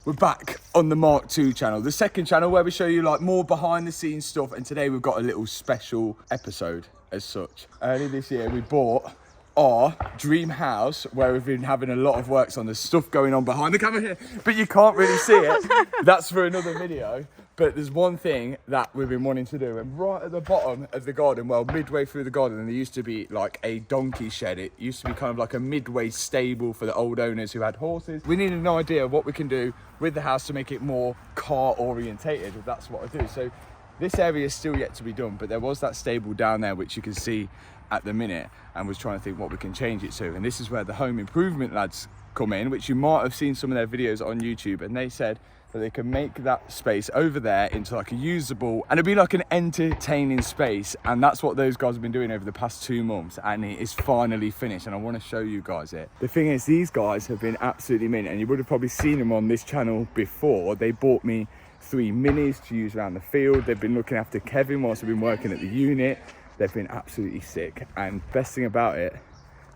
We're back on the Mark II channel, the second channel where we show you like more behind the scenes stuff, and today we've got a little special episode as such. Early this year we bought our dream house where we've been having a lot of works on. There's stuff going on behind the camera here, but you can't really see it. That's for another video. But there's one thing that we've been wanting to do, and right at the bottom of the garden, well, midway through the garden, there used to be like a donkey shed. It used to be kind of like a midway stable for the old owners who had horses. We needed an idea of what we can do with the house to make it more car orientated, if that's what I do. So this area is still yet to be done, but there was that stable down there, which you can see at the minute, and was trying to think what we can change it to. And this is where the home improvement lads come in, which you might have seen some of their videos on YouTube, and they said that they can make that space over there into like a usable, and it'd be like an entertaining space. And that's what those guys have been doing over the past 2 months, and it is finally finished, and I want to show you guys it. The thing is, these guys have been absolutely mint, and you would have probably seen them on this channel before. They bought me 3 minis to use around the field. They've been looking after Kevin whilst I've been working at the unit. They've been absolutely sick, and best thing about it,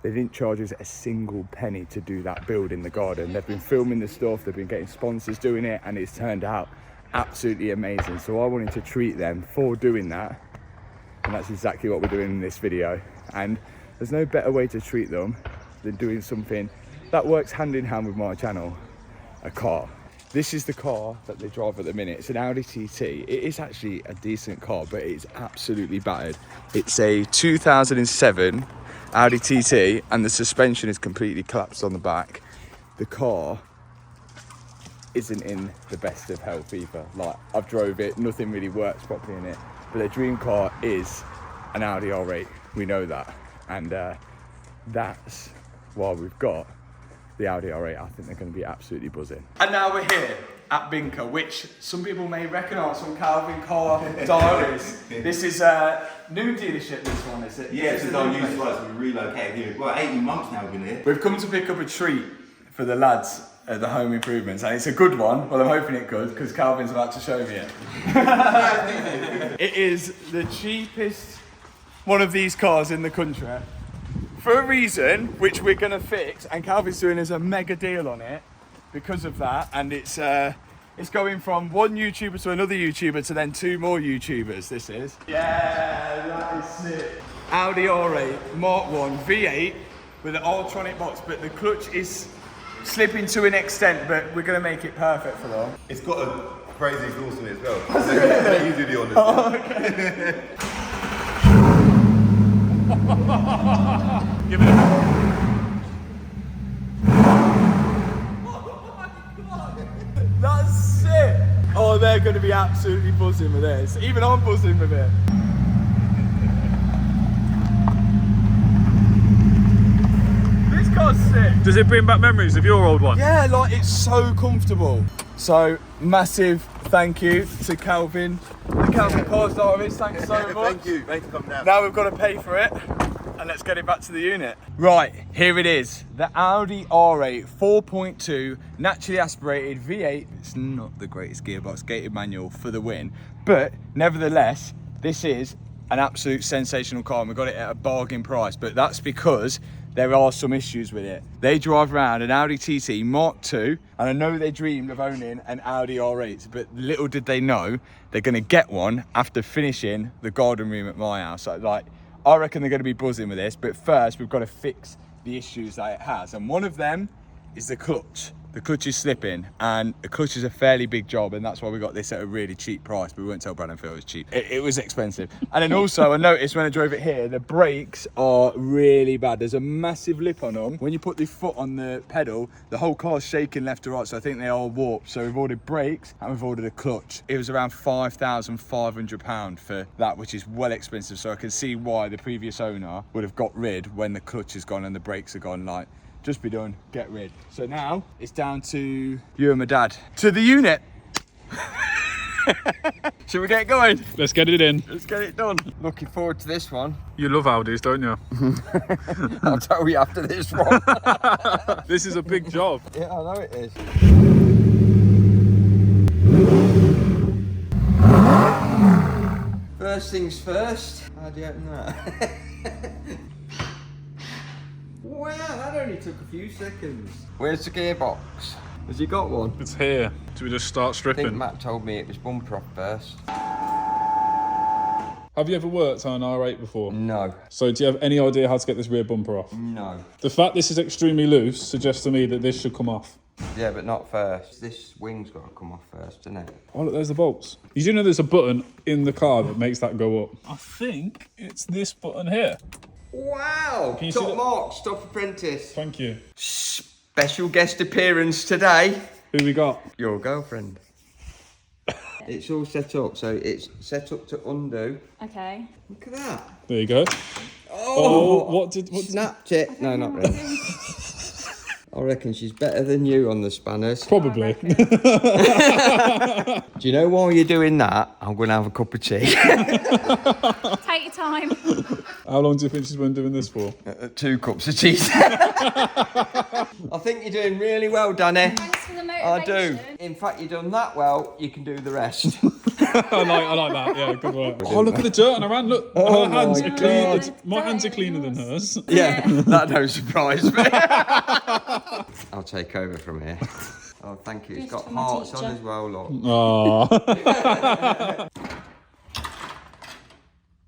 they didn't charge us a single penny to do that build in the garden. They've been filming the stuff, they've been getting sponsors doing it, and it's turned out absolutely amazing. So I wanted to treat them for doing that, and that's exactly what we're doing in this video. And there's no better way to treat them than doing something that works hand in hand with my channel, a car. This is the car that they drive at the minute. It's an Audi TT. It is actually a decent car, but it's absolutely battered. It's a 2007 Audi TT, and the suspension is completely collapsed on the back. The car isn't in the best of health either. Like, I've drove it, nothing really works properly in it. But their dream car is an Audi R8. We know that. And that's why we've got the Audi R8. I think they're going to be absolutely buzzing. And now we're here at Binker, which some people may recognise from Calvin Car Diaries. This is a new dealership, this one, is it? Yeah, it's our new spot. We relocated here. Well, 18 months now we've been here. We've come to pick up a treat for the lads at the home improvements, and it's a good one. Well, I'm hoping it could, because Calvin's about to show me it. It is the cheapest one of these cars in the country, for a reason which we're going to fix, and Calvin's doing us a mega deal on it because of that. And it's going from one YouTuber to another YouTuber to then 2 more YouTubers. This is, yeah, that is sick. Audi R8 Mark 1 V8 with an Ultronic box, but the clutch is slipping to an extent, but we're going to make it perfect for them. It's got a crazy exhaust in it as well. They're usually on this. Oh, okay. Give it a That's sick! Oh, they're going to be absolutely buzzing with this. Even I'm buzzing with it. This car's sick. Does it bring back memories of your old one? Yeah, like, it's so comfortable. So, massive thank you to Calvin, the Calvin Car Diaries. Thanks so much. Thank you. Thanks for coming down. Now we've got to pay for it, and let's get it back to the unit. Right, here it is. The Audi R8 4.2 naturally aspirated V8. It's not the greatest gearbox, gated manual for the win, but nevertheless, this is an absolute sensational car, and we got it at a bargain price. But that's because there are some issues with it. They drive around an Audi TT Mark II, and I know they dreamed of owning an Audi R8, but little did they know they're gonna get one after finishing the garden room at my house. So, like, I reckon they're gonna be buzzing with this, but first we've got to fix the issues that it has. And one of them is the clutch. The clutch is slipping, and the clutch is a fairly big job, and that's why we got this at a really cheap price. But we won't tell Brad and Phil it was cheap. It was expensive. And then also, I noticed when I drove it here, the brakes are really bad. There's a massive lip on them. When you put the foot on the pedal, the whole car's shaking left to right, so I think they are warped. So we've ordered brakes, and we've ordered a clutch. It was around £5,500 for that, which is well expensive. So I can see why the previous owner would have got rid when the clutch is gone and the brakes are gone. Like, just be done, get rid. So now it's down to you and my dad. To the unit. Should we get going? Let's get it in. Let's get it done. Looking forward to this one. You love Audis, don't you? I'll tell you after this one. This is a big job. Yeah, I know it is. First things first, how do you open that? Wow, that only took a few seconds. Where's the gearbox? Has he got one? It's here. Do we just start I think stripping? Matt told me it was bumper off first. Have you ever worked on an R8 before? No. So do you have any idea how to get this rear bumper off? No. The fact this is extremely loose suggests to me that this should come off. Yeah, but not first. This wing's got to come off first, doesn't it? Oh, look, there's the bolts. You do know there's a button in the car that makes that go up? I think it's this button here. Wow! Can you see Top that? marks, top apprentice. Thank you. Special guest appearance today. Who we got? Your girlfriend. It's all set up, so it's set up to undo. Okay. Look at that. There you go. Oh, what did snapped it. No, not really. I reckon she's better than you on the spanners. Probably. Do you know while you're doing that, I'm going to have a cup of tea. Take your time. How long do you think she's been doing this for? 2 cups of tea. I think you're doing really well, Danny. Thanks for the I motivation. do. In fact, you've done that well, you can do the rest. I like that. Yeah, good work. Oh, look at the dirt on her hand. Look, Oh her hands my are clean. God. My hands are cleaner than hers. Yeah, that don't surprise me. I'll take over from here. Oh, thank you. It's got Gift from my hearts on teacher. as well, look. Oh.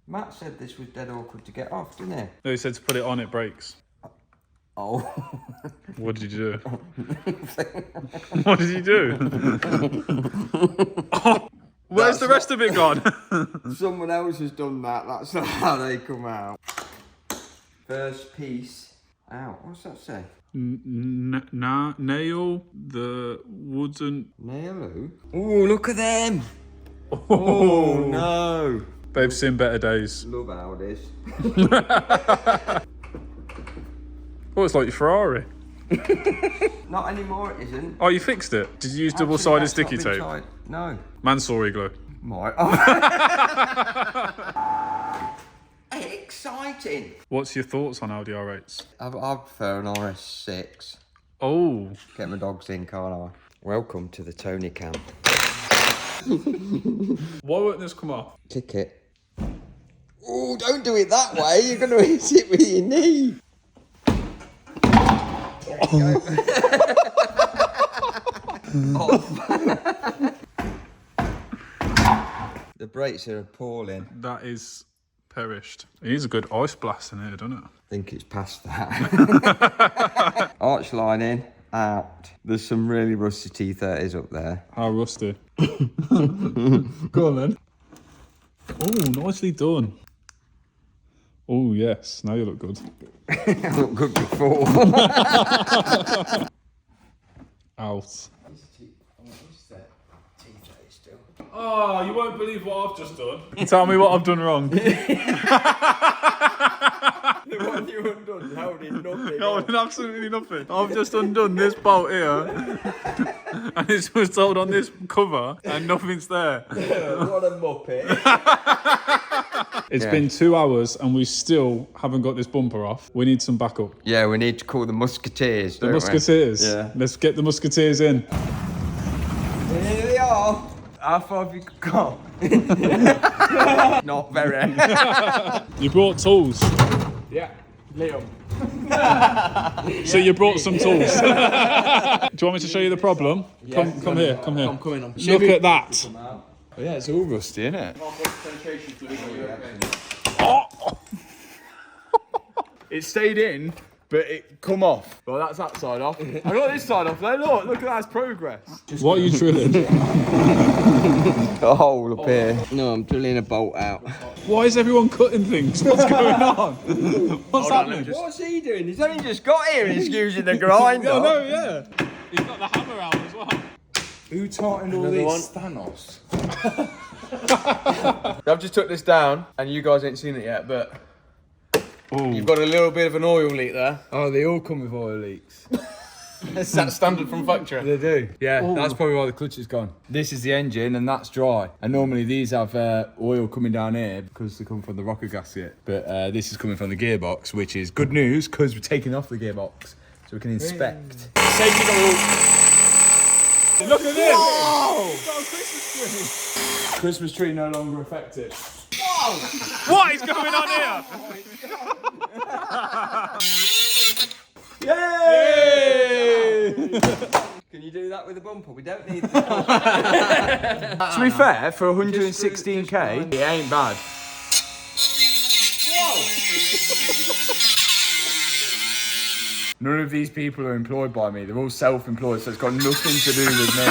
Matt said this was dead awkward to get off, didn't he? No, he said to put it on, it breaks. Oh. What did you do? What did you do? Oh, where's the rest of it gone? Someone else has done that. That's not how they come out. First piece. Ow, what's that say? Nail the wooden... Nail. Oh, look at them. Oh, no. They've seen better days. Love Audis. Oh, it's like your Ferrari. Not anymore, it isn't. Oh, you fixed it? Did you use Actually, double-sided that's not sticky been tape? tried. No. Mansory glue. Might. Exciting. What's your thoughts on Audi R8s? I prefer an RS6. Oh. Get my dogs in, can't I? Welcome to the Tony camp. Why won't this come off? Kick it. Oh, don't do it that way. You're going to hit it with your knee. The brakes are appalling. That is perished. It needs a good ice blast in here, doesn't it? I think it's past that. Arch lining out. There's some really rusty T30s up there. How rusty. Go on then. Oh, nicely done. Oh, yes. Now you look good. I looked good before. Out. Oh, you won't believe what I've just done. Tell me what I've done wrong. The one you undone, holding nothing. No, absolutely nothing. I've just undone this bolt here, and it was told on this cover, and nothing's there. What a muppet. It's been 2 hours, and we still haven't got this bumper off. We need some backup. Yeah, we need to call the Musketeers. The Musketeers. Yeah. Let's get the Musketeers in. Here they are. How far have you gone? Not very. You brought tools. Yeah, Liam. So you brought some tools. Do you want me to show you the problem? Come here. I'm coming on. Look at that. Oh, yeah, it's all rusty, isn't it? It stayed in, but it come off. Well, that's that side off. I got this side off. There, look at that, it's progress. What are you drilling? A hole up here. No, I'm drilling a bolt out. Why is everyone cutting things? What's going on? What's happening? What's he doing? He's only just got here and he's using the grinder. Oh, no, yeah. He's got the hammer out as well. Who tightened all these? Thanos. I've just took this down, and you guys ain't seen it yet, but you've got a little bit of an oil leak there. Oh, they all come with oil leaks. Is that standard from factory? They do. Yeah, that's probably why the clutch is gone. This is the engine, and that's dry. And normally these have oil coming down here because they come from the rocker gasket. But this is coming from the gearbox, which is good news because we're taking off the gearbox, so we can inspect. Safety goggles. Look at this! Whoa! Got a Christmas tree. Christmas tree no longer affected. Whoa! What is going on here? Yay! Can you do that with a bumper? We don't need. To be fair, for 116k, it ain't bad. None of these people are employed by me. They're all self-employed, so it's got nothing to do with me.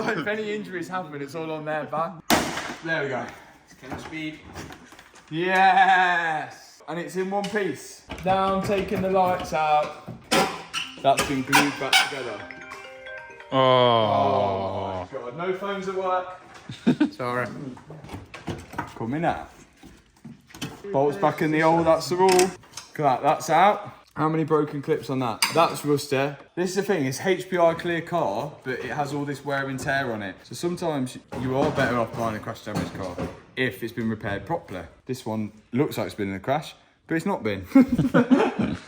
Like, if any injuries happen, it's all on their back. There we go. Can speed. Yes! And it's in one piece. Now I'm taking the lights out. That's been glued back together. Oh. God, no phones at work. Sorry. Coming out. Bolts back in the hole, that's the rule. Look at that, that's out. How many broken clips on that? That's rusty. This is the thing, it's HPI clear car, but it has all this wear and tear on it. So sometimes you are better off buying a crash damaged car if it's been repaired properly. This one looks like it's been in a crash, but it's not been.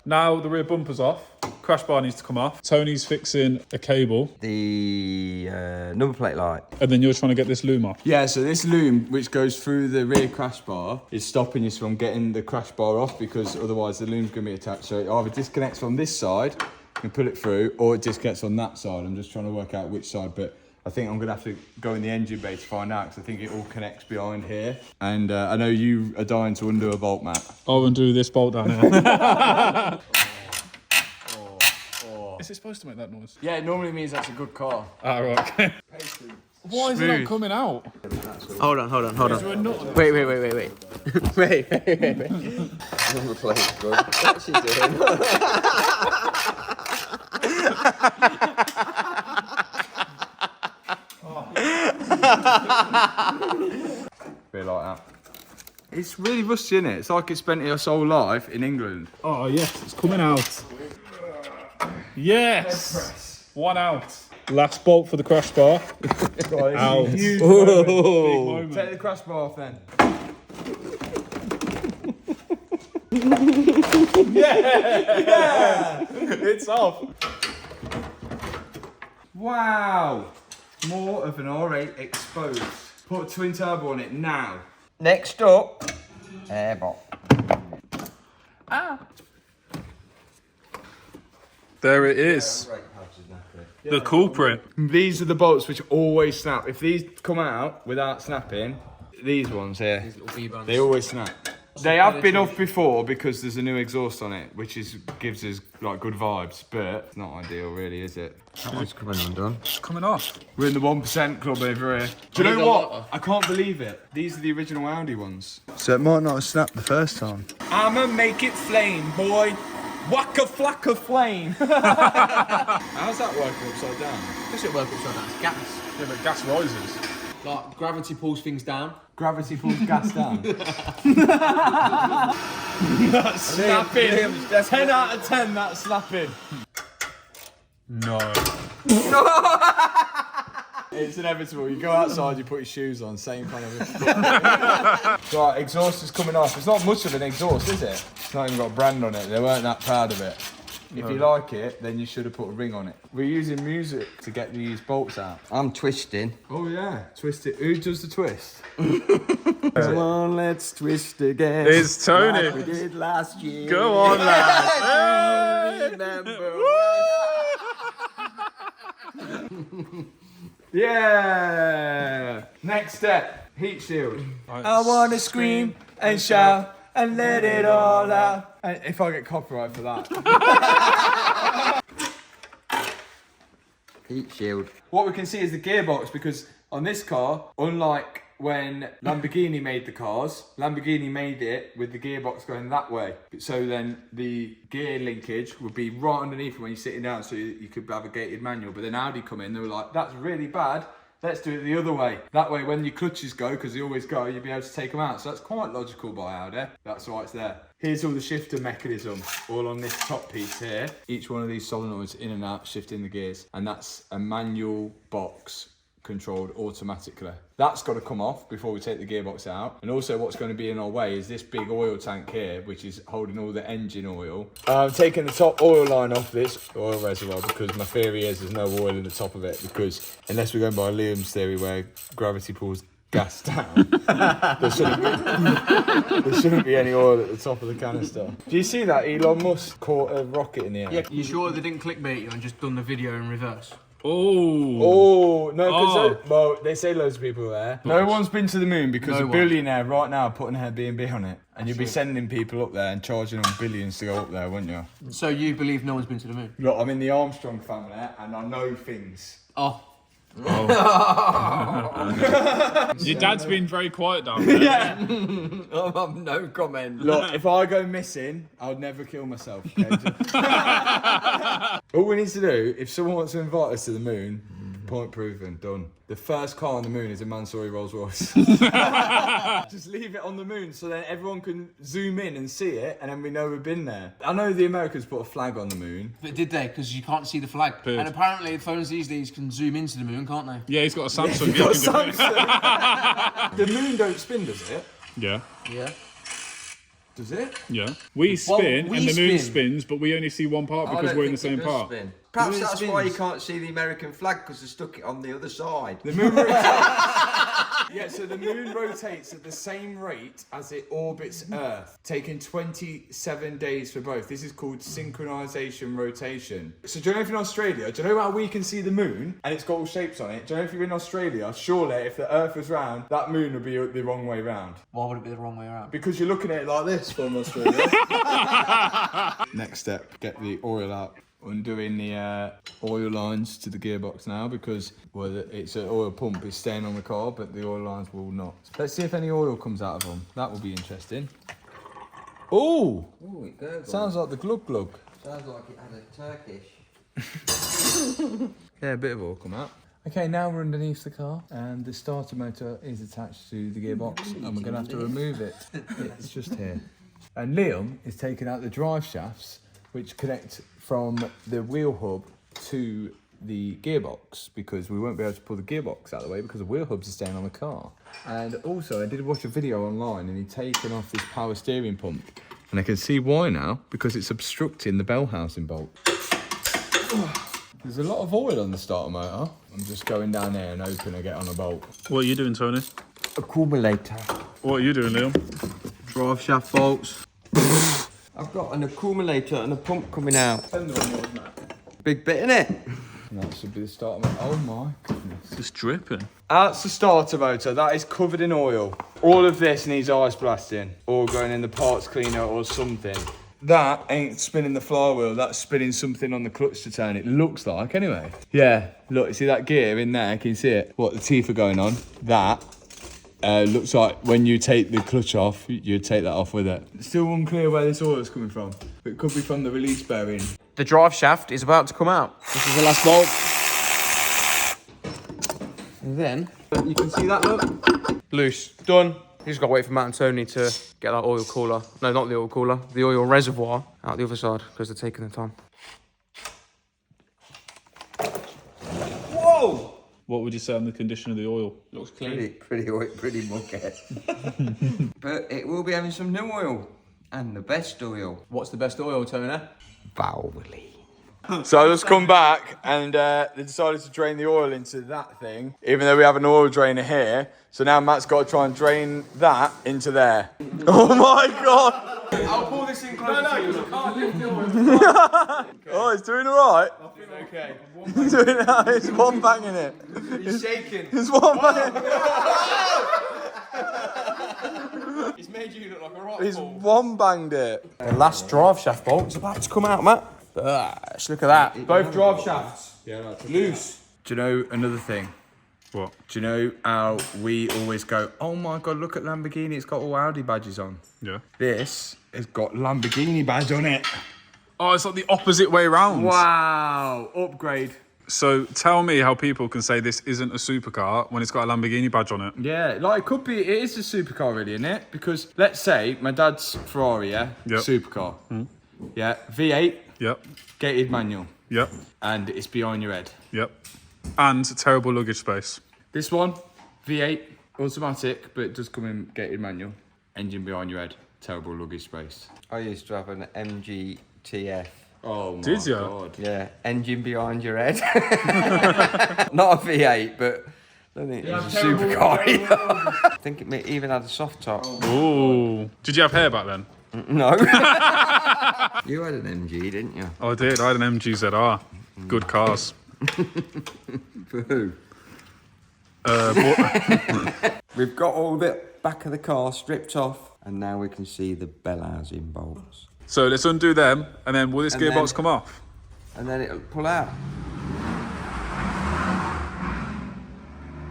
Now the rear bumper's off. Crash bar needs to come off. Tony's fixing a cable. The number plate light. And then you're trying to get this loom off. Yeah, so this loom, which goes through the rear crash bar, is stopping you from getting the crash bar off because otherwise the loom's going to be attached. So it either disconnects from this side, you can pull it through, or it disconnects on that side. I'm just trying to work out which side, but I think I'm going to have to go in the engine bay to find out because I think it all connects behind here. And I know you are dying to undo a bolt, Matt. I'll undo this bolt down here. Is it supposed to make that noise? Yeah, it normally means that's a good car. Ah, right, okay. Why is it not coming out? Hold on. Wait. Wait. Number plate, bro. What's she doing? Feel like that. It's really rusty, isn't it? It's like it spent its whole life in England. Oh, yes, it's coming out. Yes! One out. Last bolt for the crash bar. Out. Big moment. Take the crash bar off then. Yeah! It's off. Wow! More of an R8 exposed. Put a twin turbo on it now. Next up, airbox. There it is. The culprit. These are the bolts which always snap. If these come out without snapping, these ones here, they always snap. They have been off before because there's a new exhaust on it, which gives us like good vibes, but it's not ideal really, is it? That one's coming undone. It's coming off. We're in the 1% club over here. Do you know what? I can't believe it. These are the original Audi ones. So it might not have snapped the first time. I'ma make it flame, boy. Wacka flacka flame. How's that working upside down? Does it work upside down? It's gas. Yeah, but gas rises. Like, gravity pulls things down. Gravity pulls gas down. That's snapping. 10 out of 10, that's snapping. No. It's inevitable. You go outside, you put your shoes on, same kind of. Right, exhaust is coming off. It's not much of an exhaust, is it? It's not even got a brand on it. They weren't that proud of it. If you like it, then you should have put a ring on it. We're using music to get these bolts out. I'm twisting. Oh yeah, twist it. Who does the twist? Come on, let's twist again. It's Tony. Like we did last year. Go on, lad. Remember. Yeah. Next step, heat shield. Right. I wanna scream and shout and let it all out. And if I get copyright for that. Heat shield. What we can see is the gearbox, because on this car, unlike when Lamborghini made the cars, Lamborghini made it with the gearbox going that way. So then the gear linkage would be right underneath when you're sitting down, so you could have a gated manual. But then Audi come in, they were like, that's really bad. Let's do it the other way. That way, when your clutches go, because they always go, you'll be able to take them out. So that's quite logical by Audi. That's why it's there. Here's all the shifter mechanism, all on this top piece here. Each one of these solenoids in and out, shifting the gears. And that's a manual box controlled automatically. That's got to come off before we take the gearbox out. And also what's going to be in our way is this big oil tank here, which is holding all the engine oil. I'm taking the top oil line off this oil reservoir because my theory is there's no oil in the top of it, because unless we're going by Liam's theory where gravity pulls gas down, there shouldn't be any oil at the top of the canister. Do you see that Elon Musk caught a rocket in the air? Yeah, you sure they didn't clickbait you and just done the video in reverse? Oh. Oh, no, because well, they say loads of people there. No one's been to the moon because a billionaire right now putting an Airbnb on it. And you'd be sending people up there and charging them billions to go up there, wouldn't you? So you believe no one's been to the moon? Look, I'm in the Armstrong family and I know things. Oh. Your dad's been very quiet down there. Yeah. No comment. Look, if I go missing, I'll never kill myself. Okay? All we need to do, if someone wants to invite us to the moon, point proven, done. The first car on the moon is a Mansory Rolls Royce. Just leave it on the moon so then everyone can zoom in and see it, and then we know we've been there. I know the Americans put a flag on the moon. But did they? Because you can't see the flag. Good. And apparently phones these days can zoom into the moon, can't they? Yeah, he's got a Samsung. Got Samsung. The moon don't spin, does it? Yeah. Yeah. Does it? Yeah. We spin we and the moon spin. spins, but we only see one part because we're in the same part. Perhaps The moon that's why you spins. can't see the American flag, because they stuck it on the other side. The moon rotates. Yeah, so the moon rotates at the same rate as it orbits Earth, taking 27 days for both. This is called synchronization rotation. So do you know if in Australia, do you know how we can see the moon and it's got all shapes on it? Do you know if you're in Australia, surely if the Earth was round, that moon would be the wrong way round? Why would it be the wrong way around? Because you're looking at it like this from Australia. Next step, get the oil out. Undoing the oil lines to the gearbox now because it's an oil pump, it's staying on the car, but the oil lines will not. Let's see if any oil comes out of them. That will be interesting. Oh, It gurgled. sounds like the glug glug. Sounds like it had a Turkish. Yeah, a bit of oil come out. Okay, now we're underneath the car and the starter motor is attached to the gearbox and we're going to have to remove it. It's just here. And Liam is taking out the drive shafts which connect from the wheel hub to the gearbox because we won't be able to pull the gearbox out of the way because the wheel hubs are staying on the car. And also I did watch a video online and he'd taken off this power steering pump and I can see why now because it's obstructing the bell housing bolt. There's a lot of oil on the starter motor. I'm just going down there and hoping I get on a bolt. What are you doing, Tony? Accumulator. What are you doing, Liam? Drive shaft bolts. I've got an accumulator and a pump coming out. Big bit in it. And that should be the starter motor. Oh my goodness. It's dripping. That's the starter motor. That is covered in oil. All of this needs ice blasting or going in the parts cleaner or something. That ain't spinning the flywheel. That's spinning something on the clutch to turn. It looks like anyway. Yeah, look, you see that gear in there? Can you see it? What, the teeth are going on? That looks like when you take the clutch off, you take that off with it. It's still unclear where this oil is coming from. It could be from the release bearing. The drive shaft is about to come out. This is the last bolt. And then, you can see that, look. Loose. Done. You just got to wait for Matt and Tony to get that oil cooler. No, not the oil cooler. The oil reservoir out the other side because they're taking their time. Whoa! What would you say on the condition of the oil? Looks clean. Pretty mucky. But it will be having some new oil. And the best oil. What's the best oil, Tony? Valvoline. So I just come back and they decided to drain the oil into that thing, even though we have an oil drainer here. So now Matt's got to try and drain that into there. Oh my God! I'll pull this in closer to you. Oh, it's doing all right. Okay. It's doing all right. It's one bang in it. He's shaking. It's one bang. He's made you look like a rock He's ball. one banged it. The last drive shaft bolt is about to come out, Matt. Gosh, look at that. Both drive shafts. Yeah, Loose. Do you know another thing? What? Do you know how we always go, oh my God, look at Lamborghini, it's got all Audi badges on. Yeah. This has got Lamborghini badge on it. Oh, it's like the opposite way round. Wow, upgrade. So tell me how people can say this isn't a supercar when it's got a Lamborghini badge on it. Yeah, like it could be, it is a supercar really, isn't it? Because let's say my dad's Ferrari, yeah? Yep. Supercar. Yeah, V8, Yep. gated manual, Yep. and it's behind your head. Yep. And terrible luggage space. This one, V8, automatic, but it does come in gated manual. Engine behind your head, terrible luggage space. I used to have an MGTF. Oh my Did ya? God. Yeah, engine behind your head. Not a V8, but Doesn't it? It's a supercar. I think it even had a soft top. Ooh. Did you have hair back then? No. You had an MG, didn't you? Oh, I did. I had an MG ZR. Good cars. For who? But We've got all the back of the car stripped off, and now we can see the bell housing bolts. so let's undo them, and then will this And gearbox then- come off? And then it'll pull out.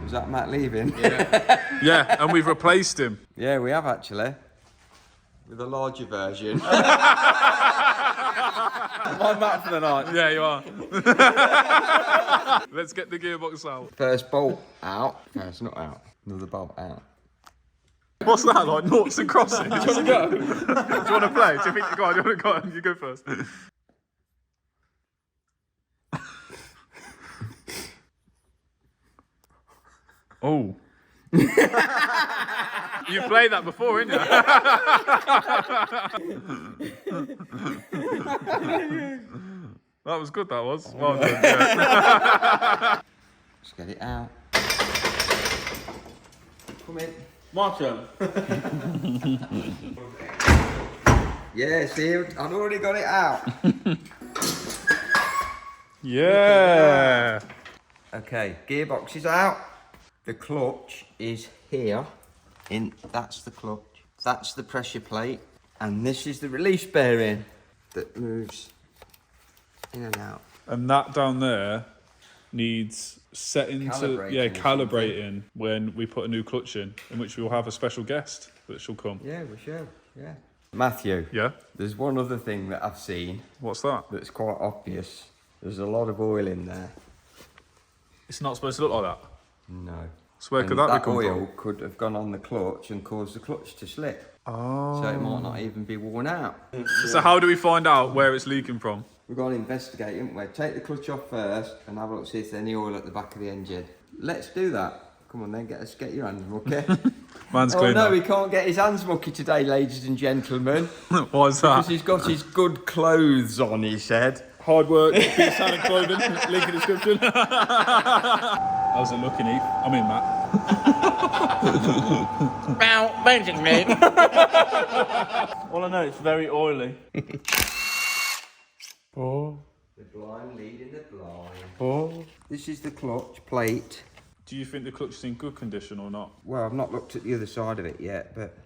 Was that Matt leaving? Yeah, and we've replaced him. Yeah, we have actually. With a larger version. I'm back for the night. Yeah, you are. Let's get the gearbox out. First bolt out. First nut out. Another bolt out. What's that, like noughts and crosses? Do you want to go? Do you want to play? Do you think, go on, do you want to go? You go first. Oh. You played that before, didn't you? That was good, that was. Well done, yeah. Let's get it out. Come in. My turn. Yeah, see, I'd already got it out. Yeah. Okay, gearbox is out. The clutch is here. That's the clutch. That's the pressure plate. And this is the release bearing that moves in and out. And that down there needs setting to Calibrating or calibrating when we put a new clutch in which we will have a special guest that shall come. Yeah, we should. Yeah. Matthew, Yeah? there's one other thing that I've seen What's that? that's quite obvious. There's a lot of oil in there. It's not supposed to look like that. No. So where And could that be come oil from? could have gone on the clutch and caused the clutch to slip. Oh. So it might not even be worn out. So how do we find out where it's leaking from? We've got to investigate, haven't we? Take the clutch off first and have a look, see if there's any oil at the back of the engine. Let's do that. Come on then, get your hands mucky. Man's Oh clean no, now. he can't get his hands mucky today, ladies and gentlemen. Why is Because that? he's got his good clothes on, he said. Hard work, peace, hand and clothing. Link in description. How's it looking, Eve? I mean, Matt. Well, basically. All I know, it's very oily. Oh. The blind leading the blind. Oh. This is the clutch plate. Do you think the clutch is in good condition or not? Well, I've not looked at the other side of it yet, but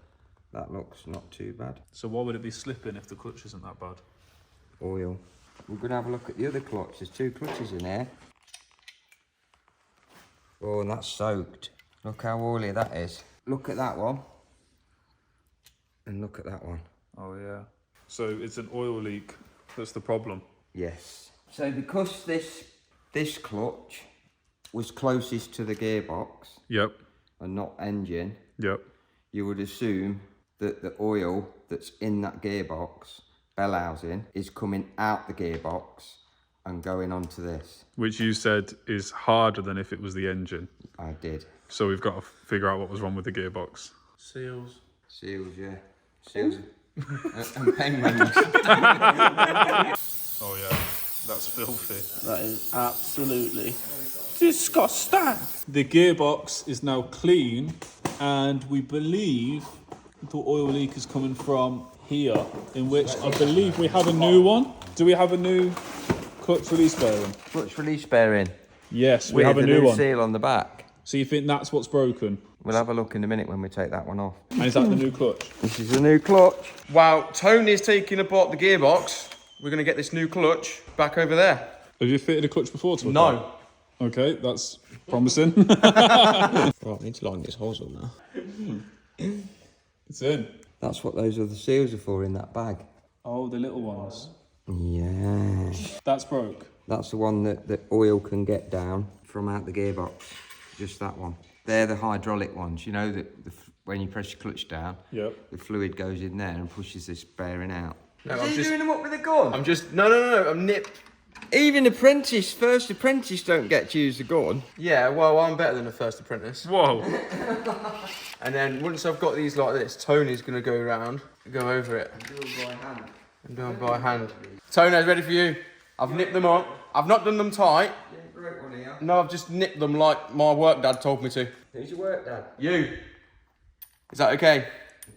that looks not too bad. So why would it be slipping if the clutch isn't that bad? Oil. We're going to have a look at the other clutch. There's two clutches in there. Oh, and that's soaked. Look how oily that is. Look at that one. And look at that one. Oh yeah. So it's an oil leak that's the problem. Yes. So because this clutch was closest to the gearbox Yep. and not engine, Yep. you would assume that the oil that's in that gearbox, bell housing, is coming out the gearbox and going onto this. Which you said is harder than if it was the engine. I did. So we've got to figure out what was wrong with the gearbox. Seals. Seals, yeah. Seals. And penguins. Oh yeah, that's filthy. That is absolutely disgusting. The gearbox is now clean, and we believe the oil leak is coming from here, in which I believe we have a new one. Do we have a new clutch release bearing? Clutch release bearing. Yes, we With have a the new one. seal on the back. So you think that's what's broken? We'll have a look in a minute when we take that one off. And is that the new clutch? This is the new clutch. While Tony's taking apart the gearbox, we're going to get this new clutch back over there. Have you fitted a clutch before to a No. car? Okay, that's promising. Right, I need to line this hose up now. It's in. That's what those other seals are for in that bag. Oh, the little ones. Yeah. That's broke. That's the one that the oil can get down from out the gearbox. Just that one. They're the hydraulic ones, you know, when you press your clutch down, Yep. the fluid goes in there and pushes this bearing out. No, Is I'm he just- doing them up with a gun? No, I'm nip. Even first apprentice don't get to use the gun. Yeah, well, I'm better than the first apprentice. Whoa. And then once I've got these like this, Tony's going to go around, go over it, Do it by hand. and do them by hand. Tony's ready for you. I've nipped them up. I've not done them tight. You ain't broke one here. No, I've just nipped them like my work dad told me to. Who's your work, Dad? You. Is that okay?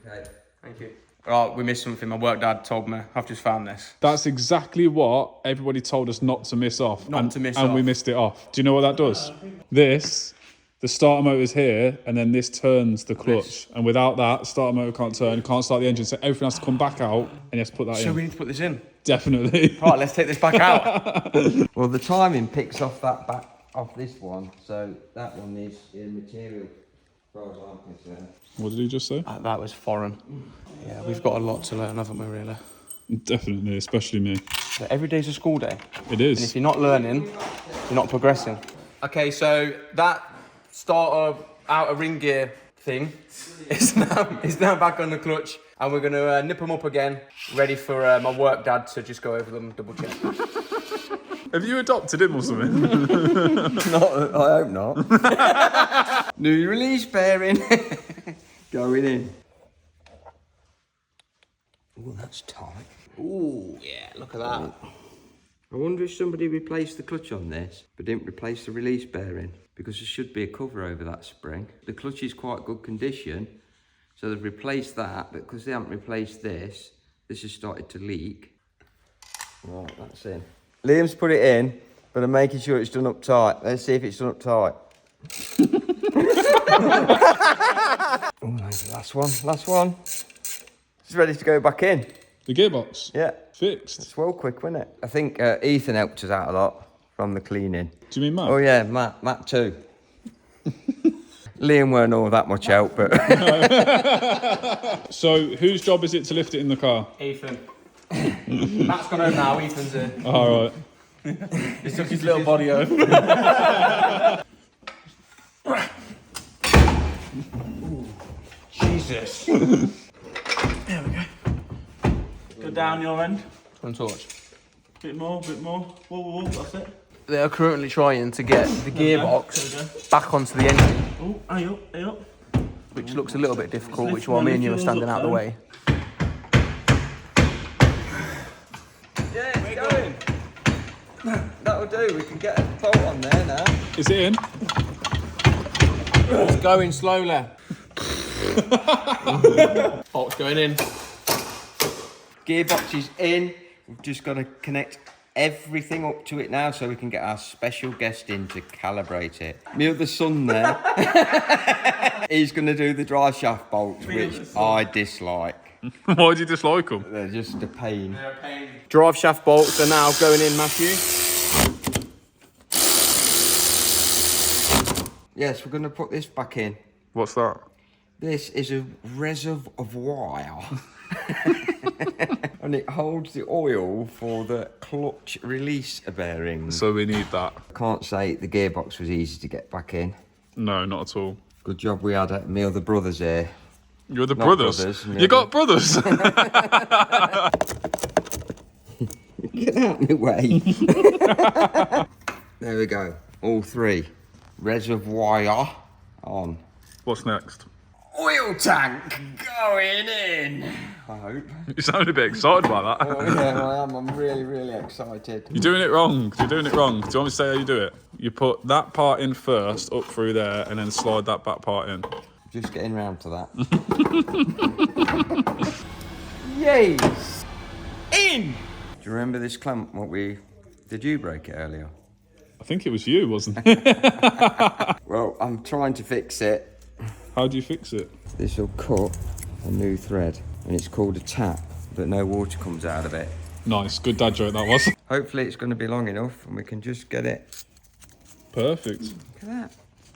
Okay. Thank you. Oh, we missed something. My work dad told me. I've just found this. That's exactly what everybody told us not to miss off. And we missed it off. Do you know what that does? This, the starter motor's here, and then this turns the clutch. And without that, starter motor can't turn, can't start the engine, so everything has to come back out, and you have to put that in. So we need to put this in. Definitely. Right, let's take this back out. Well, the timing picks off that back off this one, so that one is immaterial, as far as I'm concerned. What did he just say? That was foreign. Yeah, we've got a lot to learn, haven't we, really? Definitely, especially me. So every day's a school day. It is. And if you're not learning, you're not progressing. Okay, so that starter outer ring gear thing is now back on the clutch, and we're going to nip them up again, ready for my work dad to just go over them, double check. Have you adopted him or something? Not, I hope not. New release bearing going in. Oh, that's tight. Ooh, yeah, look at that. I wonder if somebody replaced the clutch on this, but didn't replace the release bearing, because there should be a cover over that spring. The clutch is quite good condition, so they've replaced that, but because they haven't replaced this has started to leak. Right, that's in. Liam's put it in, but I'm making sure it's done up tight. Let's see if it's done up tight. Oh, last one. It's ready to go back in. The gearbox? Yeah. Fixed? It's well quick, wasn't it? I think Ethan helped us out a lot from the cleaning. Do you mean Matt? Oh yeah, Matt too. Liam weren't all that much help, but... So, whose job is it to lift it in the car? Ethan. Matt's gone home now, Ethan's in. All right. He took his little body home. Jesus. There we go. Go down your end. One torch. Bit more, bit more. Whoa, that's it. They are currently trying to get the gearbox back onto the engine, Oh, hey up. which looks a little bit difficult, which is why me and you are standing out of the way. Yeah, it's going. That'll do, we can get a bolt on there now. Is it in? It's going slowly. Bolt's going in. Gearbox is in. We've just got to connect everything up to it now so we can get our special guest in to calibrate it. My other son there, he's going to do the drive shaft bolts, which I dislike. Why do you dislike them? They're just a pain. Drive shaft bolts are now going in, Matthew. Yes, we're going to put this back in. What's that? This is a reservoir. And it holds the oil for the clutch release bearings. So we need that. Can't say the gearbox was easy to get back in. No, not at all. Good job we had my other brothers here. You're the Not brothers. You got brothers? Get out of my way. There we go. All three. Reservoir on. What's next? Oil tank going in. I hope. You sound a bit excited about that. Oh yeah, I am. I'm really, really excited. You're doing it wrong. You're doing it wrong. Do you want me to say how you do it? You put that part in first, up through there, and then slide that back part in. Just getting round to that. Yay! In! Do you remember this clamp? Did you break it earlier? I think it was you, wasn't it? Well, I'm trying to fix it. How do you fix it? This will cut a new thread, and it's called a tap, but no water comes out of it. Nice. Good dad joke that was. Hopefully it's going to be long enough, and we can just get it. Perfect. Look at that.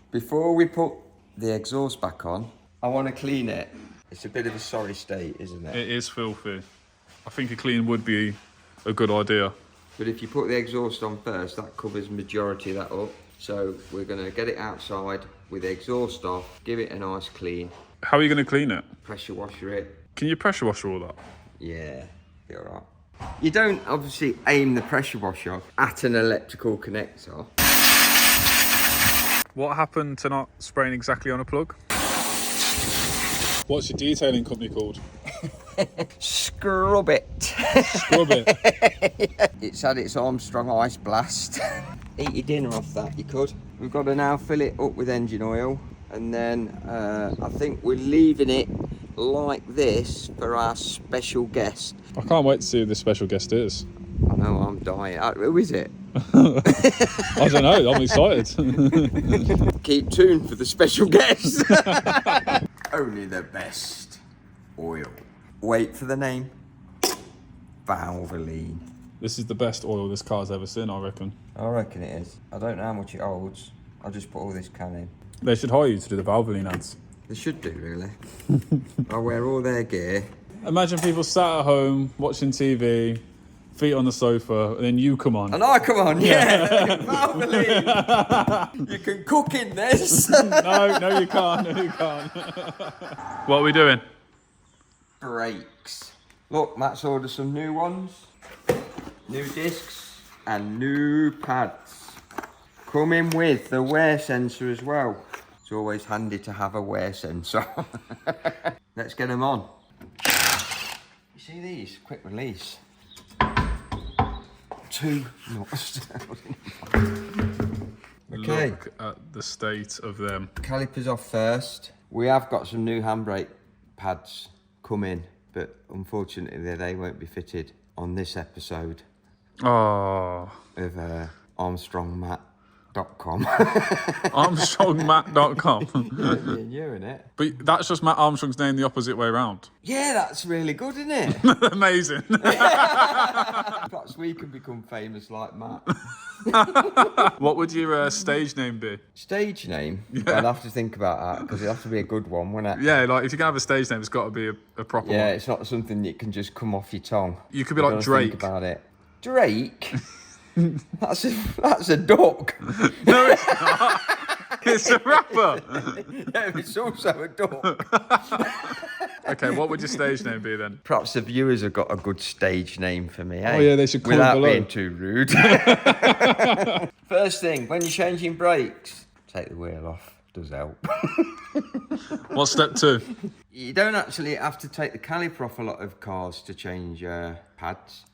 Before we put the exhaust back on, I want to clean it. It's a bit of a sorry state, isn't it? It is filthy. I think a clean would be a good idea. But if you put the exhaust on first, that covers majority of that up. So we're going to get it outside with the exhaust off, give it a nice clean, How are you going to clean it? pressure washer it. Can you pressure wash all that? Yeah, be all right. You don't obviously aim the pressure washer at an electrical connector. What happened to not spraying exactly on a plug? What's your detailing company called? Scrub it. Scrub it. It's had its Armstrong ice blast. Eat your dinner off that, you could. We've got to now fill it up with engine oil, and then I think we're leaving it like this for our special guest. I can't wait to see who this special guest is. I know, I'm dying. Who is it? I don't know, I'm excited. Keep tuned for the special guest. Only the best oil. Wait for the name. Valvoline. This is the best oil this car's ever seen, I reckon. I reckon it is. I don't know how much it holds. I'll just put all this can in. They should hire you to do the Valvoline ads. They should do, really. I wear all their gear. Imagine people sat at home watching TV, feet on the sofa, and then you come on. And I come on, yeah. Valvoline. You can cook in this. No, you can't. No, you can't. What are we doing? Brakes. Look, Matt's ordered some new ones. New discs and new pads. Coming with the wear sensor as well. It's always handy to have a wear sensor. Let's get them on. You see these? Quick release. 2 knots. Okay. Look at the state of them. Calipers off first. We have got some new handbrake pads coming, but unfortunately they won't be fitted on this episode Oh. of ArmstrongMatt.com. ArmstrongMatt.com. You're in it. But that's just Matt Armstrong's name the opposite way around. Yeah, that's really good, isn't it? Amazing. Perhaps we can become famous like Matt. What would your stage name be? Stage name? Yeah. I'd have to think about that, because it'd have to be a good one, wouldn't it? Yeah, like if you can have a stage name, it's got to be a proper Yeah, one. it's not something that can just come off your tongue. You could be You've like got to Drake. Think about it. Drake? That's a duck. No, it's not. It's a rapper. Yeah, it's also a duck. Okay, what would your stage name be then? Perhaps the viewers have got a good stage name for me, eh? Oh yeah, they should comment Without below. being too rude. First thing, when you're changing brakes, take the wheel off. Does help. What's step 2? You don't actually have to take the caliper off a lot of cars to change pads,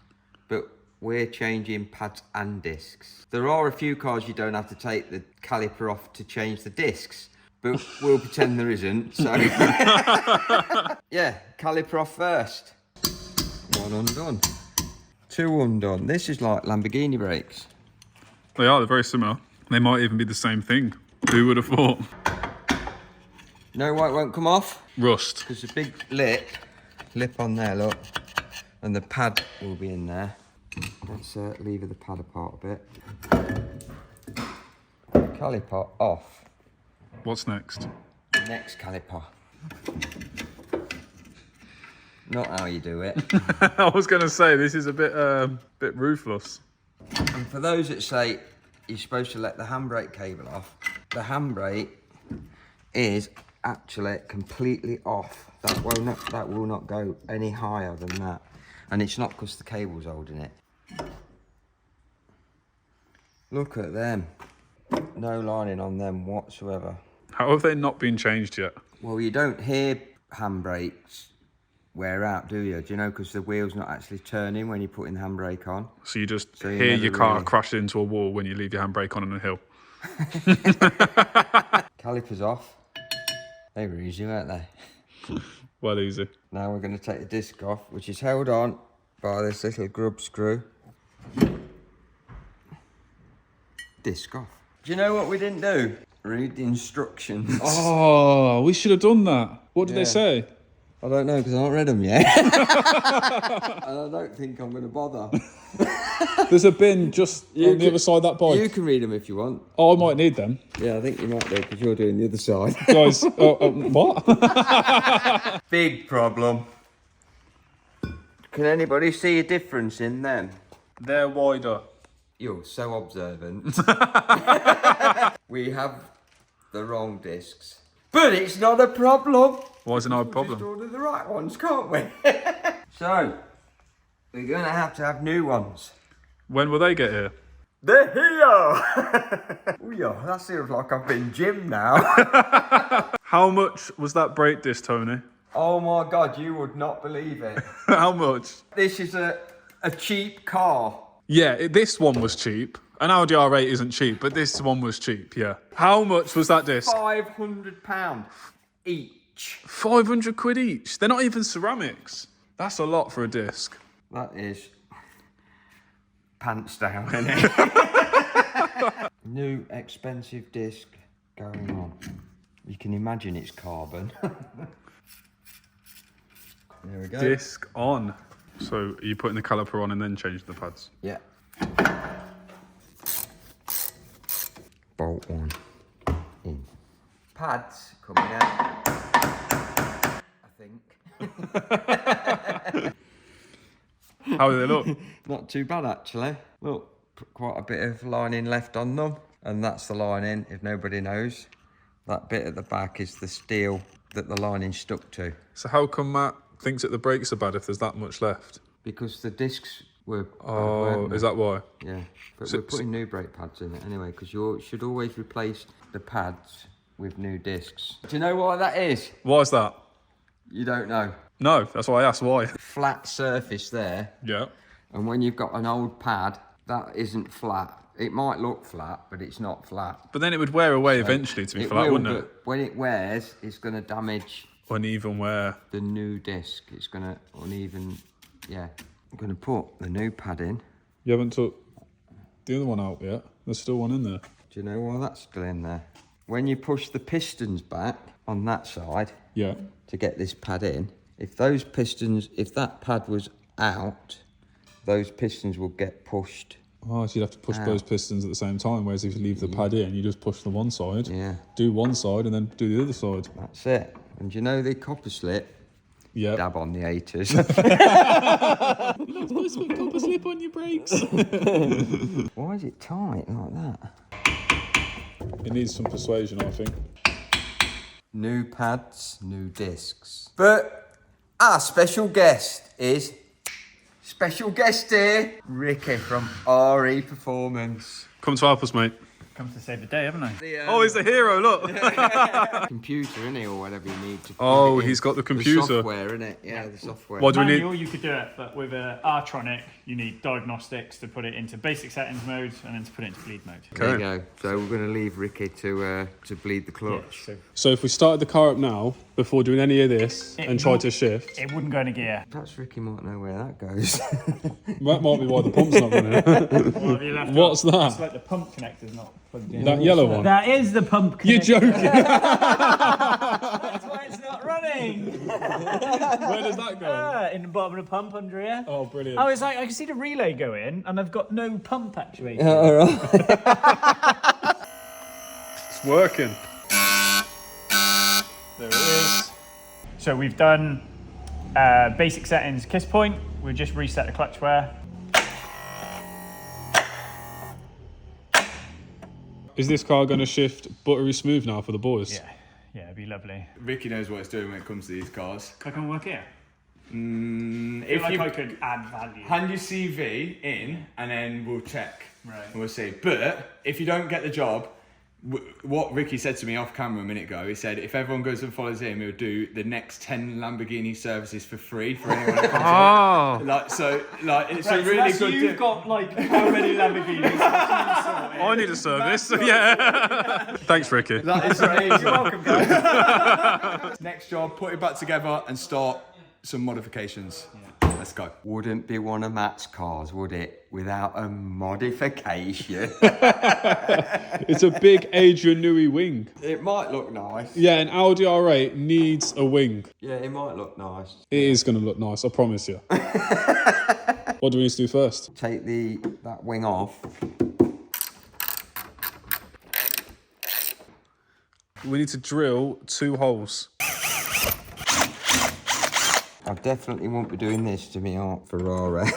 but we're changing pads and discs. There are a few cars you don't have to take the caliper off to change the discs, but we'll pretend there isn't, so... Yeah, caliper off first. 1 undone. 2 undone. This is like Lamborghini brakes. They are, they're very similar. They might even be the same thing. Who would have thought? No, why it won't come off? Rust. There's a big lip on there, look, and the pad will be in there. Let's lever the pad apart a bit. Caliper off. What's next? Next caliper. Not how you do it. I was going to say, this is a bit ruthless. And for those that say you're supposed to let the handbrake cable off, the handbrake is actually completely off. That will not go any higher than that. And it's not because the cable's holding it. Look at them. No lining on them whatsoever. How have they not been changed yet? Well, you don't hear handbrakes wear out, do you? Do you know, because the wheel's not actually turning when you're putting the handbrake on. So you just So you hear never your car really- crash into a wall when you leave your handbrake on a hill. Calipers off. They were easy, weren't they? Well, easy. Now we're going to take the disc off, which is held on by this little grub screw. Disc off. Do you know what we didn't do? Read the instructions. Oh, we should have done that. What did Yeah. they say? I don't know, because I haven't read them yet. And I don't think I'm going to bother. There's a bin just on the other side of that bike. You can read them if you want. Oh, I might need them. Yeah, I think you might do, because you're doing the other side. Guys, what? Big problem. Can anybody see a difference in them? They're wider. You're so observant. We have the wrong discs. But it's not a problem. Why is it not a Just problem? order the right ones, can't we? So, we're going to have new ones. When will they get here? They're here! Oh yeah, that feels like I've been gym now. How much was that brake disc, Tony? Oh my God, you would not believe it. How much? This is a cheap car. Yeah, this one was cheap. An Audi R8 isn't cheap, but this one was cheap, yeah. How much was that disc? £500 each. 500 quid each. They're not even ceramics. That's a lot for a disc. That is pants down, isn't it? New expensive disc going on. You can imagine it's carbon. There we go. Disc on. So are you putting the caliper on and then changing the pads? Yeah. Bolt one in. Pads coming out. I think. How do they look? Not too bad actually. Look, quite a bit of lining left on them, and that's the lining. If nobody knows, that bit at the back is the steel that the lining stuck to. So how come Matt thinks that the brakes are bad if there's that much left? Because the discs were. Oh, is that why? Yeah, but So- we're putting new brake pads in it anyway, because you should always replace the pads with new discs. Do you know why that is? Why is that? You don't know. No, that's why I asked why. Flat surface there, Yeah. and when you've got an old pad that isn't flat, it might look flat, but it's not flat. But then it would wear away eventually to be It flat, will, wouldn't it? but when it wears, it's going to damage Uneven wear. the new disc. It's going to uneven. Yeah, I'm going to put the new pad in. You haven't took the other one out yet. There's still one in there. Do you know why that's still in there? When you push the pistons back on that side Yeah. to get this pad in, if those pistons, if that pad was out, those pistons will get pushed. Oh, so you'd have to push both pistons at the same time, whereas if you leave the pad in, you just push the one side, Yeah, do one side, and then do the other side. that's it. And you know the copper slip? Yeah. Dab on the haters. Supposed to put copper slip on your brakes. Why is it tight like that? It needs some persuasion, I think. New pads, new discs. But our special guest is here, Ricky from RE Performance. Come to help us, mate. Come to save the day, haven't I? Oh, he's the hero, look. Computer, innit, or whatever you need to. Oh, put it in. he's got the computer. The software, innit? Yeah, the software. What do we Manual, need? you could do it, but with a Armstrong, you need diagnostics to put it into basic settings mode and then to put it into bleed mode. There you Okay. go. So we're going to leave Ricky to bleed the clutch. So So if we started the car up now, before doing any of this, and tried to shift, it wouldn't go into gear. Perhaps Ricky might know where that goes. that might be why the pump's not running. Well, you'll have to- What's that? It's like the pump connector's not plugged in. That yellow one? That is the pump You're connector. joking. That's why it's not running. Where does that go? In the bottom of the pump under here. Oh, brilliant. I was like, I can see the relay go in, and I've got no pump actuation. All right. It's working. There it is. So we've done basic settings kiss point. We'll just reset the clutch wear. Is this car going to shift buttery smooth now for the boys? Yeah, it'd be lovely. Ricky knows what it's doing when it comes to these cars. I can work here. If I you could add value. hand your CV in, and then we'll check. Right. And we'll see. But if you don't get the job, what Ricky said to me off camera a minute ago, he said if everyone goes and follows him, he'll do the next 10 Lamborghini services for free for anyone that comes Oh. in. It's a Right, so really that's good You've tip. got like how many Lamborghinis? I need a service. Yeah. Thanks, Ricky. That is amazing. You're welcome, guys. Next job, put it back together and start some modifications. Let's go. Wouldn't be one of Matt's cars, would it? Without a modification. It's a big Adrian Newey wing. It might look nice. Yeah, an Audi R8 needs a wing. Yeah, it might look nice. It is going to look nice, I promise you. What do we need to do first? Take that wing off. We need to drill 2 holes. I definitely won't be doing this to me Aunt Ferrari.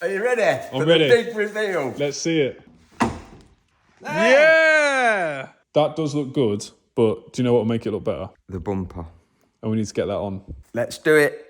Are you ready? I'm ready. The big reveal. Let's see it. Yeah! That does look good, but do you know what will make it look better? The bumper. And we need to get that on. Let's do it.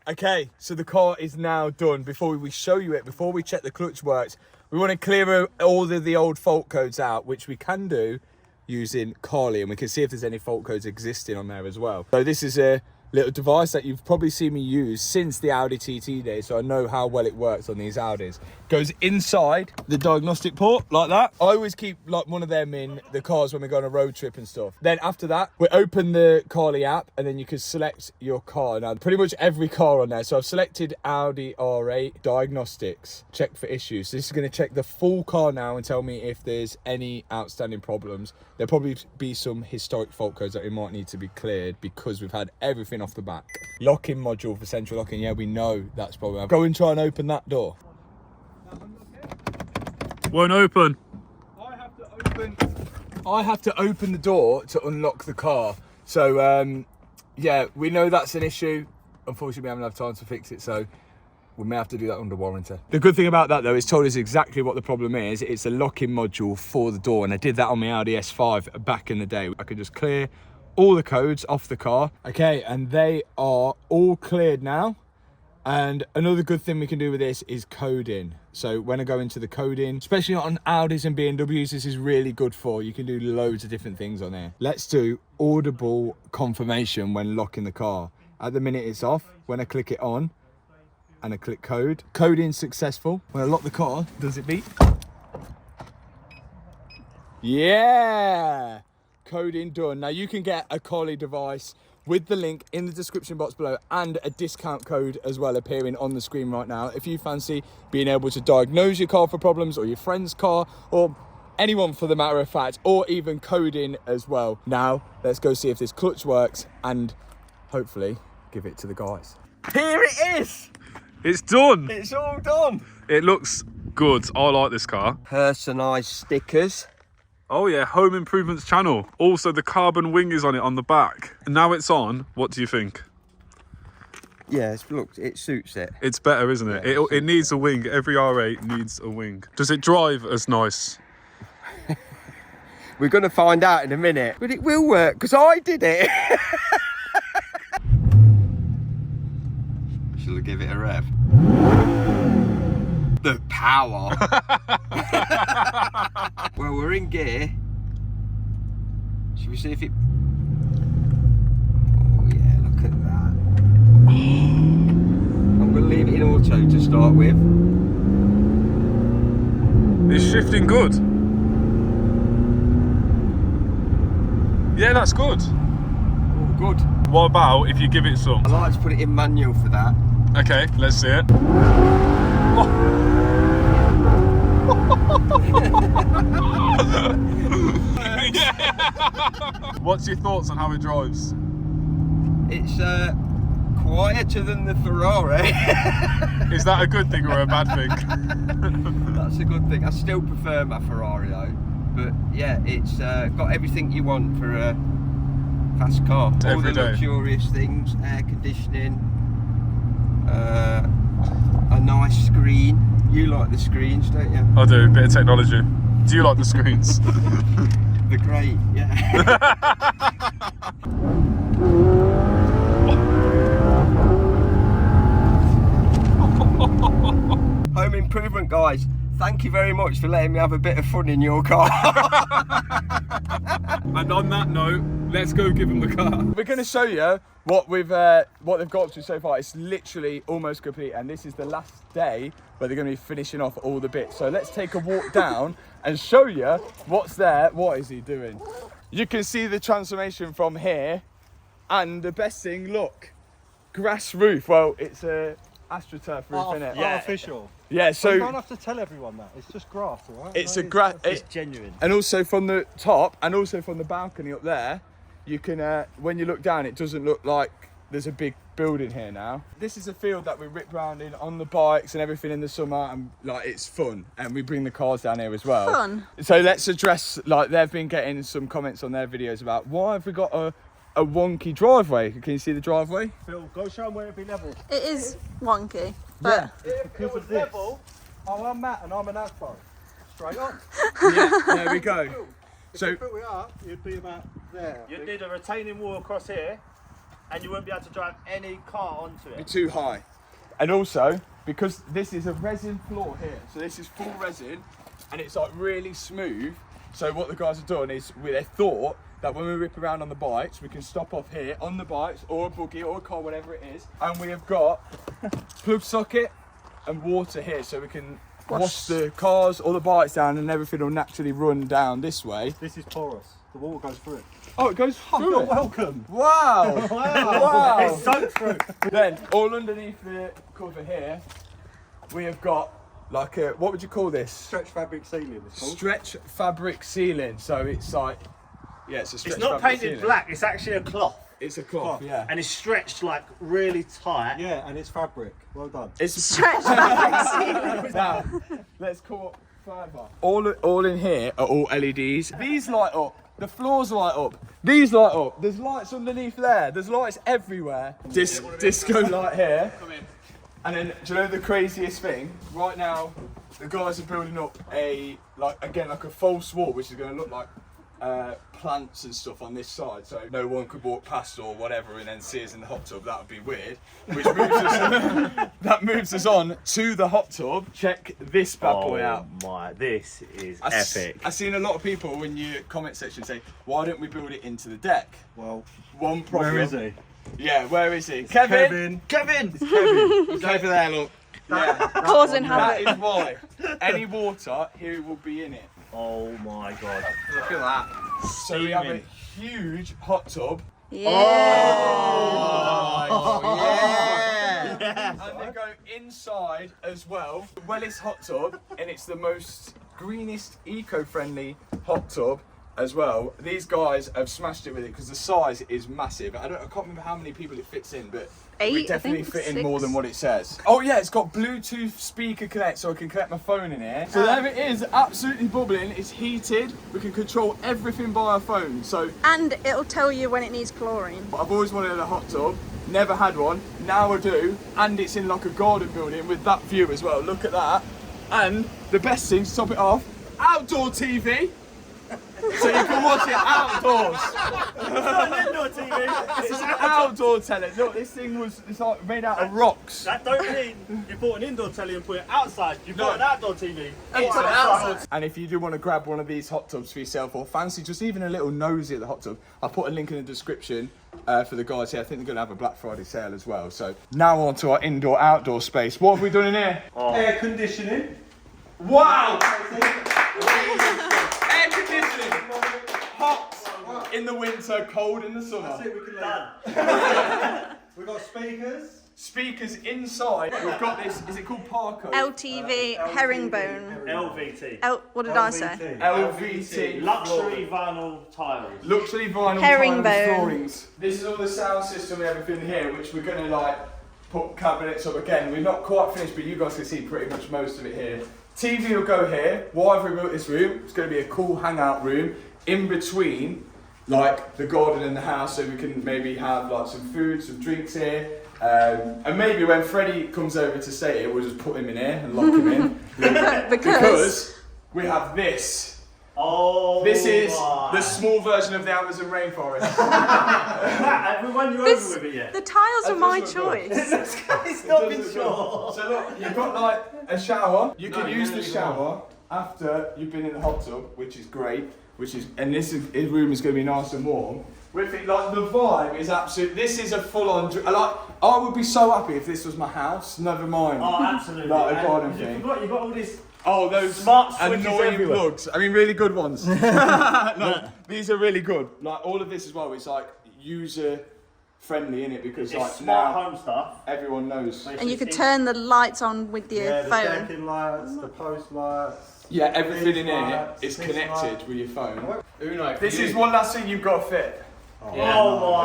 Okay, so the car is now done. Before we show you it, before we check the clutch works, we want to clear all of the old fault codes out, which we can do using Carly, and we can see if there's any fault codes existing on there as well. So this is a little device that you've probably seen me use since the Audi TT days, so I know how well it works on these Audis. Goes inside the diagnostic port like that. I always keep like one of them in the cars when we go on a road trip and stuff. Then after that, we open the Carly app, and then you can select your car. Now, pretty much every car on there. So I've selected Audi R8 diagnostics, check for issues. So this is going to check the full car now and tell me if there's any outstanding problems. There'll probably be some historic fault codes that we might need to be cleared because we've had everything off the back. Locking module for central locking. Yeah, we know that's probably. Go and try and open that door. Won't open. I have to open the door to unlock the car. So yeah, we know that's an issue. Unfortunately, we haven't had time to fix it, so we may have to do that under warranty. The good thing about that though, it's told us exactly what the problem is. It's a locking module for the door, and I did that on my Audi S5 back in the day. I could just clear all the codes off the car. Okay, and they are all cleared now. And another good thing we can do with this is coding. So when I go into the coding, especially on Audis and BMWs, this is really good for. You can do loads of different things on here. Let's do audible confirmation when locking the car. At the minute it's off. When I click it on and I click code, coding successful. When I lock the car, does it beep? Yeah, coding done. Now you can get a Carly device with the link in the description box below and a discount code as well appearing on the screen right now. If you fancy being able to diagnose your car for problems, or your friend's car, or anyone for the matter of fact, or even coding as well. Now, let's go see if this clutch works and hopefully give it to the guys. Here it is. It's done. It's all done. It looks good. I like this car. Personalised stickers. Oh yeah, Home Improvements channel. Also, the carbon wing is on it on the back. And now it's on. What do you think? Yeah, look, it suits it. It's better, isn't it? Yeah, It needs a wing. Every R8 needs a wing. Does it drive as nice? We're going to find out in a minute. But it will work, because I did it. Shall I give it a rev? The power. Well, we're in gear. Should we see if it... Oh yeah, look at that. I'm going to leave it in auto to start with. It's shifting good. Yeah, that's good. Oh, good. What about if you give it some? I like to put it in manual for that. Okay, let's see it. What's your thoughts on how it drives? It's quieter than the Ferrari. Is that a good thing or a bad thing? That's a good thing. I still prefer my Ferrari though. But yeah, it's got everything you want for a fast car. All the luxurious things, air conditioning, a nice screen. You like the screens, don't you? I do, a bit of technology. Do you like the screens? They're great, yeah. Home Improvement guys, thank you very much for letting me have a bit of fun in your car. And on that note, let's go give them the car. We're going to show you what they've got up to so far. It's literally almost complete, and this is the last day where they're going to be finishing off all the bits. So let's take a walk down and show you what's there. What is he doing? You can see the transformation from here, and the best thing, look, grass roof. Well, it's a AstroTurf roof, isn't it? Artificial. Yeah, so you don't have to tell everyone that. It's just grass, all right? it's a grass. It's genuine. And also from the top, and also from the balcony up there, you can, when you look down, it doesn't look like there's a big building here now. This is a field that we rip round in on the bikes and everything in the summer, and like it's fun, and we bring the cars down here as well. Fun. So let's address, like they've been getting some comments on their videos about why have we got a wonky driveway. Can you see the driveway? Phil, go show them where it'd be level. It is wonky, but If it was level, I'm Matt and I'm an Armstrong. Straight on. Yeah, there we go. So If we are, you'd be about there. You'd need a retaining wall across here, and you wouldn't be able to drive any car onto it. too high. And also, because this is a resin floor here, so this is full resin, and it's like really smooth, So what the guys have done is they thought that when we rip around on the bikes, we can stop off here on the bikes or a buggy or a car, whatever it is. And we have got plug socket and water here, so we can wash the cars or the bikes down and everything will naturally run down this way. This is porous. The water goes through it. Oh, it goes through You're it. welcome. Wow. Wow. It's so true. Then all underneath the cover here, we have got like a, what would you call this? Stretch fabric ceiling. It's called. Stretch fabric ceiling. So it's like, yeah, it's a stretch It's not fabric painted ceiling. black. It's actually a cloth. It's a cloth, yeah. And it's stretched like really tight. Yeah, and it's fabric. Well done. It's Stretch fabric ceiling. now, let's call further. All in here are all LEDs. These light up. The floors light up. These light up. There's lights underneath there. There's lights everywhere. Disco light here. Come in. And then, do you know the craziest thing? Right now, the guys are building up a, like a false wall, which is going to look like plants and stuff on this side, so no one could walk past or whatever and then see us in the hot tub. That would be weird. Which moves us, that moves us on to the hot tub. Check this bad boy out. Oh my, this is epic. I've seen a lot of people in your comment section say, why don't we build it into the deck? Well, One problem. where is he? Yeah, where is he? Kevin! Kevin! It's Kevin. He's over there, look. Yeah. Causing That havoc. is why. Any water, he will be in it. Oh my god. Look at that. So we have a huge hot tub. Yeah. Oh, yeah. And they go inside as well. The Wellis hot tub, and it's the most greenest, eco-friendly hot tub as well. These guys have smashed it with it because the size is massive. I can't remember how many people it fits in, but we 8, I definitely think, fit in 6. more than what it says. Oh yeah, it's got Bluetooth speaker connect, so I can connect my phone in here. So there it is, absolutely bubbling. It's heated. We can control everything by our phone. So And it'll tell you when it needs chlorine. I've always wanted a hot tub, never had one, now I do, and it's in like a garden building with that view as well. Look at that. And the best thing, to top it off, outdoor TV. So you can watch it outdoors. It's not an indoor TV. It's an outdoor telly. Look, this thing it's like made out of rocks. That don't mean you bought an indoor telly and put it outside. You bought an outdoor TV. It's an outdoor. And if you do want to grab one of these hot tubs for yourself or fancy just even a little nosy at the hot tub, I'll put a link in the description for the guys here. I think they're going to have a Black Friday sale as well. So now on to our indoor-outdoor space. What have we done in here? Air conditioning. Wow! Air conditioning! Hot in the winter, cold in the summer. That's it, we can leave. We've got speakers. Speakers inside. We've got this, is it called Parco? LTV herringbone. LVT. What did I say? LVT. Luxury vinyl tiles. Luxury vinyl Herringbone. tile floorings. This is all the sound system and everything here, which we're going to like put cabinets up again. We're not quite finished, but you guys can see pretty much most of it here. TV will go here. Why have we built this room? It's going to be a cool hangout room in between like the garden and the house, so we can maybe have like some food, some drinks here. And maybe when Freddie comes over to stay here, we'll just put him in here and lock him in. because we have this. Oh, This is the small version of the Amazon rainforest. Everyone, you're over with it yet? the tiles are my That's what choice. It's not been sure. So look, you've got like a shower. You can use the shower after you've been in the hot tub, which is great. And this room is going to be nice and warm. With it, like the vibe is absolute. This is a full-on. I would be so happy if this was my house. Never mind. Oh, absolutely. Like a garden And thing. you've got all this. Oh, those Smart switches annoying everywhere. plugs. I mean, really good ones. No, these are really good. Like all of this as well. It's like user friendly in it because It's like smart now home stuff. everyone knows. And you could turn the lights on with your Yeah, the phone. decking lights, the post lights. Yeah, everything in here lights, is this connected light. with your phone. Uno. This is one last thing you've got to fit. Oh my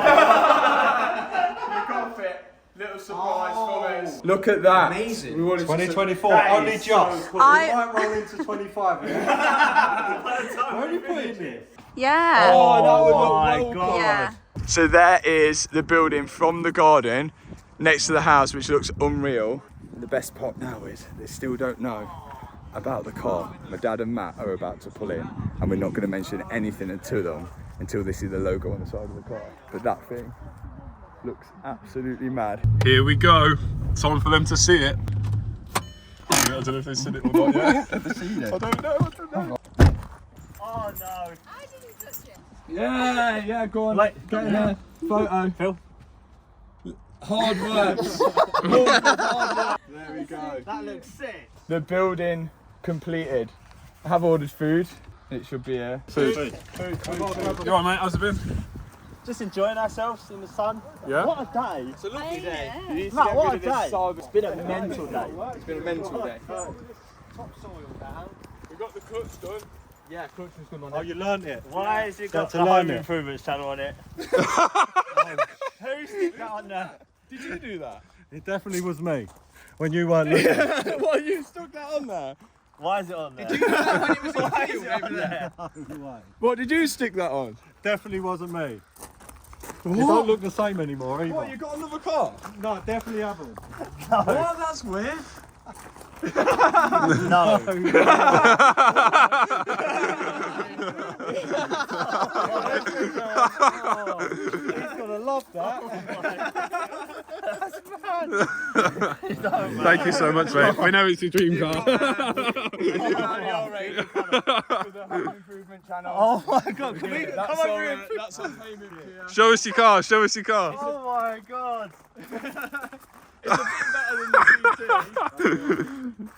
god. You've got to fit. Little surprise for us. Look at that. Amazing. We wanted to 2024, That only is just. so We cool. might roll into 25. Yeah? By the time Where are you we putting finish this? Yeah. Oh, that would look my well God. Yeah. So there is the building from the garden next to the house, which looks unreal. The best part now is they still don't know about the car. My dad and Matt are about to pull in, and we're not going to mention anything to them until they see the logo on the side of the car. But that thing looks absolutely mad. Here we go. Time for them to see it. I don't know if they've seen it or not yet. I don't know. Oh no. I didn't touch it. Yeah, go on. Like, Get in there. Photo. Phil. Hard work. There we go. That looks sick. The building completed. I have ordered food. It should be here. Food. Food. You alright, mate? How's it been? Just enjoying ourselves in the sun. Yeah? What a day. It's a lovely Oh, day. yeah. You need to Matt, get what rid a of this day. cyber- It's been a mental day. It's been a mental day. Topsoil down. We got the clutch done. Yeah, clutch was good on Oh, you learned it. Why has it got to the learn Home it. Improvements channel on it? Who stick that on there? Did you do that? It definitely was me. When you weren't looking. Why you stuck that on there? Why is it on there? Did you do that when it was in Why the is field it on over there? there? What did you stick that on? Definitely wasn't me. You don't look the same anymore either. What, you got another car? No, definitely haven't. What? That's weird. No. He's gonna love that. Thank you so much, mate. We know it's your dream car. The Home Improvement channel. Oh my god, come That's over our, here. that's our payment here. Show us your car. Show us your car. Oh my god. It's a bit better than the CT.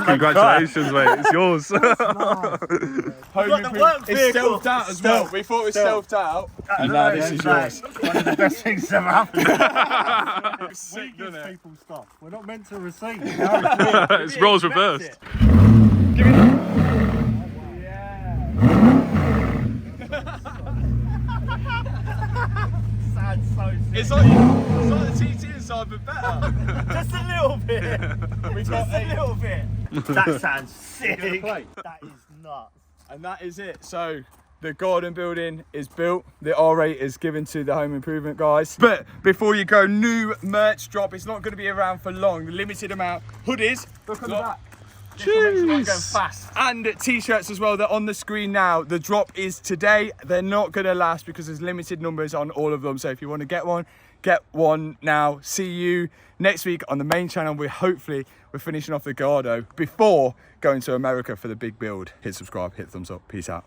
Congratulations, mate. It's yours. Home got the Improvement. work It's vehicle. selfed out as well. We thought it was selfed out. And now this is yours. One of the best things ever happened. We give people stuff. We're not meant to receive. It's roles reversed. Sounds so sick. It's like the TT inside, but better. Just a little bit. We've Just got a little bit. That sounds sick. plate? That is nuts. And that is it. So the garden building is built. The R8 is given to the Home Improvement guys. But before you go, new merch drop. It's not going to be around for long. Limited amount. Hoodies. Look at that. Going fast. And t-shirts as well. They're on the screen now. The drop is today. They're not going to last because there's limited numbers on all of them. So if you want to get one now. See you next week on the main channel. We're finishing off the Gardo before going to America for the big build. Hit subscribe, hit thumbs up. Peace out.